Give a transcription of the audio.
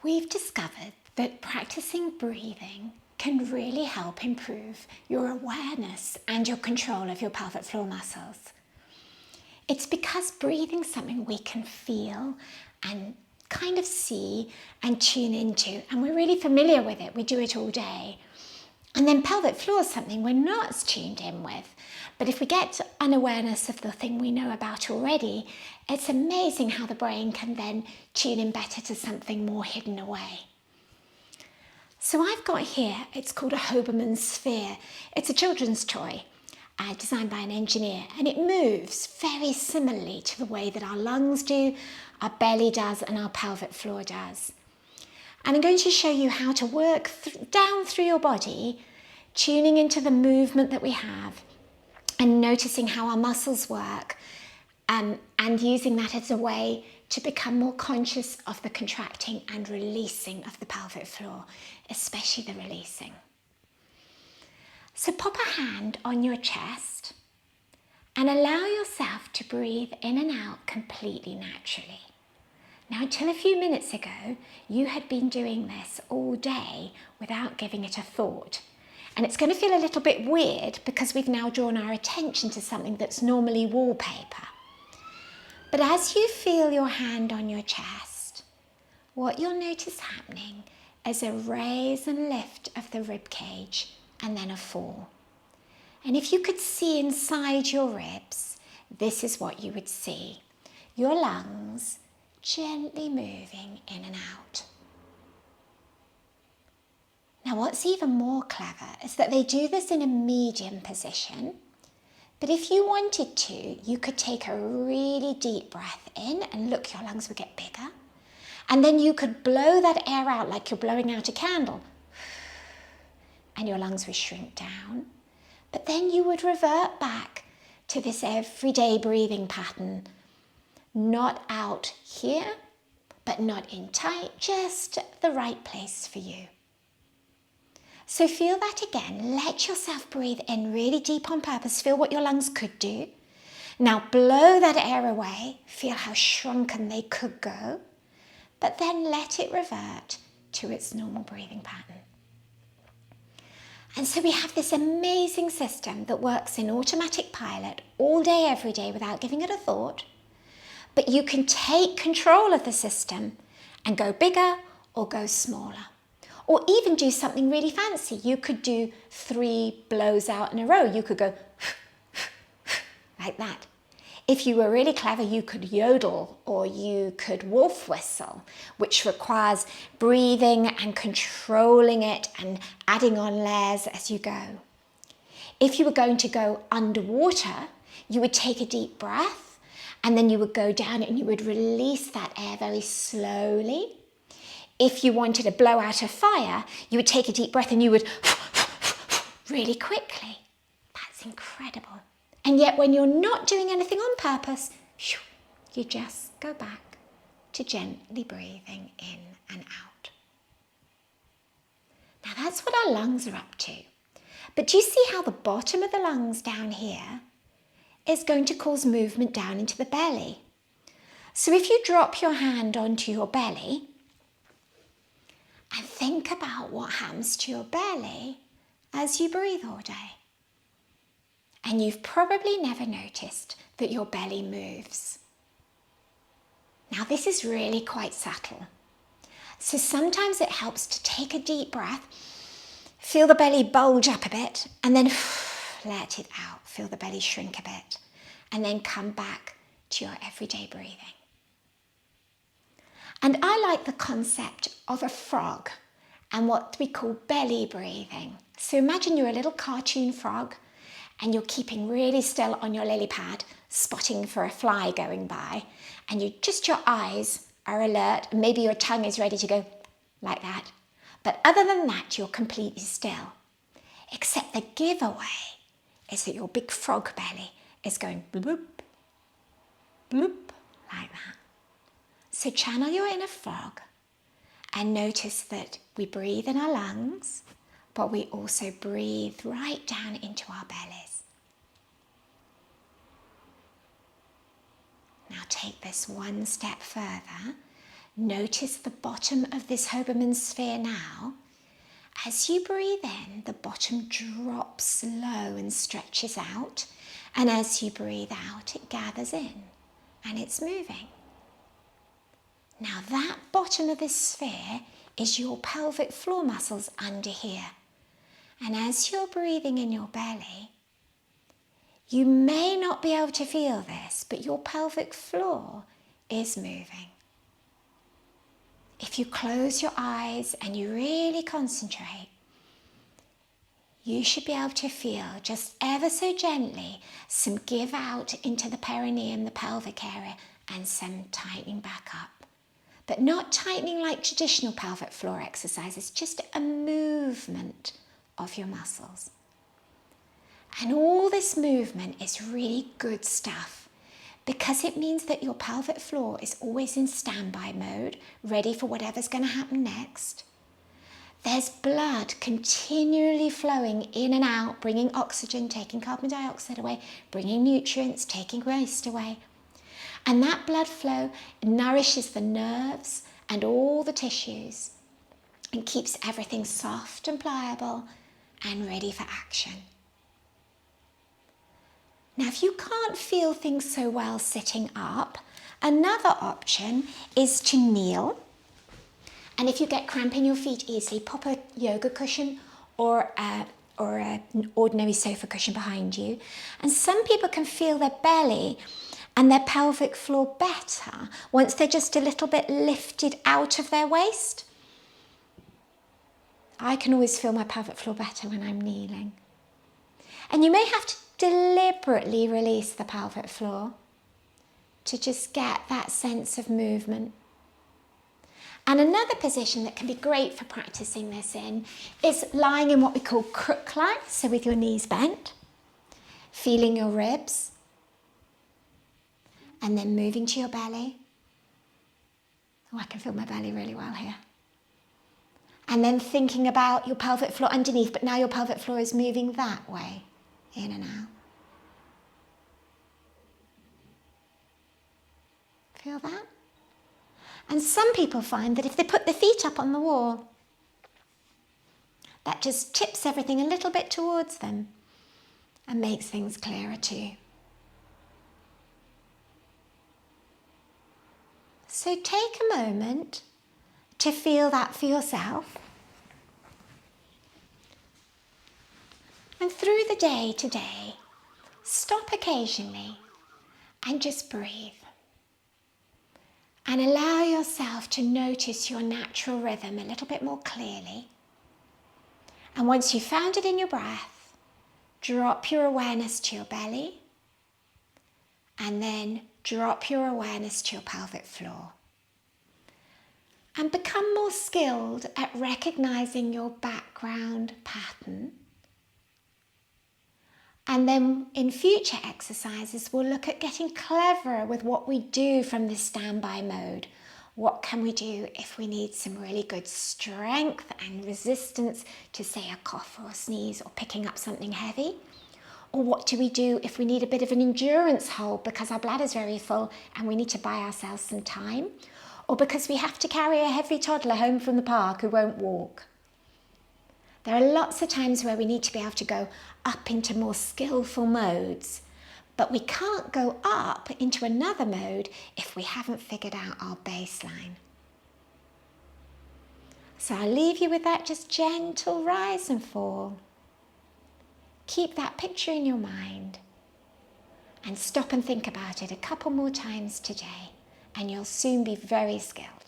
We've discovered that practicing breathing can really help improve your awareness and your control of your pelvic floor muscles. It's because breathing is something we can feel and kind of see and tune into, and we're really familiar with it. We do it all day. And then pelvic floor is something we're not as tuned in with. But if we get unawareness of the thing we know about already, it's amazing how the brain can then tune in better to something more hidden away. So I've got here, it's called a Hoberman Sphere. It's a children's toy designed by an engineer, and it moves very similarly to the way that our lungs do, our belly does, and our pelvic floor does. And I'm going to show you how to work down through your body, tuning into the movement that we have and noticing how our muscles work, and using that as a way to become more conscious of the contracting and releasing of the pelvic floor, especially the releasing. So pop a hand on your chest and allow yourself to breathe in and out completely naturally. Now, until a few minutes ago, you had been doing this all day without giving it a thought. And it's going to feel a little bit weird because we've now drawn our attention to something that's normally wallpaper. But as you feel your hand on your chest, what you'll notice happening is a raise and lift of the rib cage and then a fall. And if you could see inside your ribs, this is what you would see. Your lungs gently moving in and out. Now, what's even more clever is that they do this in a medium position, but if you wanted to, you could take a really deep breath in and look, your lungs would get bigger, and then you could blow that air out like you're blowing out a candle, and your lungs would shrink down, but then you would revert back to this everyday breathing pattern. Not out here, but not in tight, just the right place for you. So feel that again. Let yourself breathe in really deep on purpose. Feel what your lungs could do. Now blow that air away. Feel how shrunken they could go. But then let it revert to its normal breathing pattern. And so we have this amazing system that works in automatic pilot all day, every day without giving it a thought. But you can take control of the system and go bigger or go smaller. Or even do something really fancy. You could do 3 blows out in a row. You could go like that. If you were really clever, you could yodel or you could wolf whistle, which requires breathing and controlling it and adding on layers as you go. If you were going to go underwater, you would take a deep breath and then you would go down and you would release that air very slowly. If you wanted to blow out a fire, you would take a deep breath and you would really quickly. That's incredible. And yet when you're not doing anything on purpose, you just go back to gently breathing in and out. Now that's what our lungs are up to. But do you see how the bottom of the lungs down here is going to cause movement down into the belly? So if you drop your hand onto your belly, and think about what happens to your belly as you breathe all day. And you've probably never noticed that your belly moves. Now this is really quite subtle. So sometimes it helps to take a deep breath, feel the belly bulge up a bit, and then let it out. Feel the belly shrink a bit, and then come back to your everyday breathing. And I like the concept of a frog and what we call belly breathing. So imagine you're a little cartoon frog and you're keeping really still on your lily pad, spotting for a fly going by, and your eyes are alert, and maybe your tongue is ready to go like that. But other than that, you're completely still. Except the giveaway is that your big frog belly is going bloop, bloop, like that. So channel your inner frog and notice that we breathe in our lungs, but we also breathe right down into our bellies. Now take this one step further. Notice the bottom of this Hoberman Sphere now. As you breathe in, the bottom drops low and stretches out. And as you breathe out, it gathers in and it's moving. Now that bottom of this sphere is your pelvic floor muscles under here. And as you're breathing in your belly, you may not be able to feel this, but your pelvic floor is moving. If you close your eyes and you really concentrate, you should be able to feel just ever so gently some give out into the perineum, the pelvic area, and some tightening back up. But not tightening like traditional pelvic floor exercises, just a movement of your muscles. And all this movement is really good stuff because it means that your pelvic floor is always in standby mode, ready for whatever's going to happen next. There's blood continually flowing in and out, bringing oxygen, taking carbon dioxide away, bringing nutrients, taking waste away. And that blood flow nourishes the nerves and all the tissues and keeps everything soft and pliable and ready for action. Now, if you can't feel things so well sitting up, another option is to kneel. And if you get cramp in your feet easily, pop a yoga cushion or an ordinary sofa cushion behind you. And some people can feel their belly and their pelvic floor better once they're just a little bit lifted out of their waist. I can always feel my pelvic floor better when I'm kneeling. And you may have to deliberately release the pelvic floor to just get that sense of movement. And another position that can be great for practicing this in is lying in what we call crook lie, so with your knees bent, feeling your ribs, and then moving to your belly. Oh, I can feel my belly really well here. And then thinking about your pelvic floor underneath, but now your pelvic floor is moving that way, in and out. Feel that? And some people find that if they put their feet up on the wall, that just tips everything a little bit towards them and makes things clearer too. So take a moment to feel that for yourself. And through the day today, stop occasionally and just breathe. And allow yourself to notice your natural rhythm a little bit more clearly. And once you've found it in your breath, drop your awareness to your belly and then drop your awareness to your pelvic floor. And become more skilled at recognizing your background pattern. And then in future exercises, we'll look at getting cleverer with what we do from this standby mode. What can we do if we need some really good strength and resistance to, say, a cough or a sneeze or picking up something heavy? Or what do we do if we need a bit of an endurance hold because our bladder's very full and we need to buy ourselves some time? Or because we have to carry a heavy toddler home from the park who won't walk? There are lots of times where we need to be able to go up into more skillful modes, but we can't go up into another mode if we haven't figured out our baseline. So I'll leave you with that just gentle rise and fall. Keep that picture in your mind and stop and think about it a couple more times today, and you'll soon be very skilled.